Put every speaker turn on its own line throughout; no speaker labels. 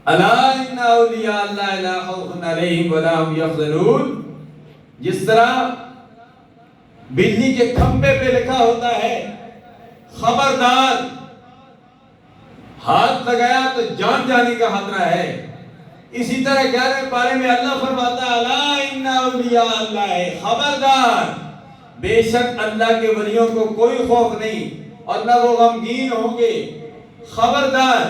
الا ان اولیاء اللہ لا خوف علیہم ولا هم یحزنون، جس طرح بجلی کے کھمبے پہ لکھا ہوتا ہے خبردار، ہاتھ لگایا تو جان جانے کا خطرہ ہے، اسی طرح 11ویں پارے میں اللہ فرماتا ہے الا ان اولیاء اللہ، خبردار بے شک اللہ کے ولیوں کو کوئی خوف نہیں اور نہ وہ غمگین ہوں گے، خبردار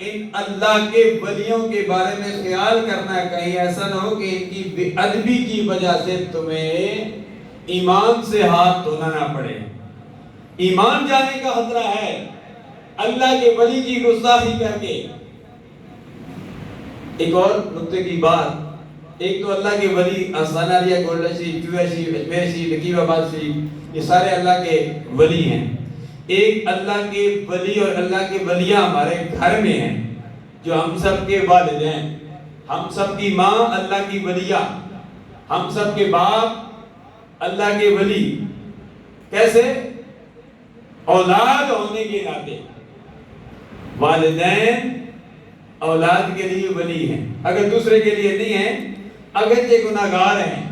ان اللہ کے ولیوں کے بارے میں خیال کرنا ہے، کہیں ایسا نہ ہو کہ ان کی بے ادبی کی وجہ سے تمہیں ایمان سے ہاتھ دھونا نہ پڑے، ایمان جانے کا خطرہ ہے اللہ کے ولی کی گستاخی کر کے۔ ایک اور نقطے کی بات، ایک تو اللہ کے ولی آستانہ ریا، گولڈن شریف، چوہا شریف، اجمیر شریف، لکیو آباد شریف، یہ سارے اللہ کے ولی ہیں۔ ایک اللہ کے ولی اور اللہ کے ولیاں ہمارے گھر میں ہیں، جو ہم سب کے والدین، ہم سب کی ماں اللہ کی ولیہ، ہم سب کے باپ اللہ کے ولی۔ کیسے؟ اولاد ہونے کے ناطے والدین اولاد کے لیے ولی ہیں، اگر دوسرے کے لیے نہیں ہیں، اگرچہ گناہگار ہیں،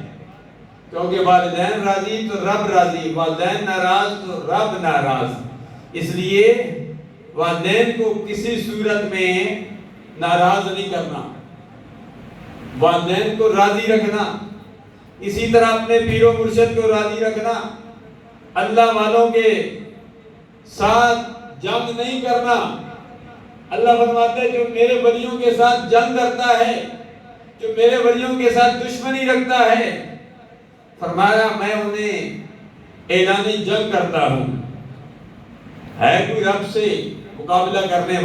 کیونکہ والدین راضی تو رب راضی، والدین ناراض تو رب ناراض، اس لیے والدین کو کسی صورت میں ناراض نہیں کرنا، والدین کو راضی رکھنا، اسی طرح اپنے پیر و مرشد کو راضی رکھنا، اللہ والوں کے ساتھ جنگ نہیں کرنا۔ اللہ فرماتا ہے جو میرے ولیوں کے ساتھ جنگ کرتا ہے، جو میرے ولیوں کے ساتھ دشمنی رکھتا ہے، فرمایا میں انہیں اعلانی جنگ کرتا ہوں۔ ہے کوئی رب سے مقابلہ کرنے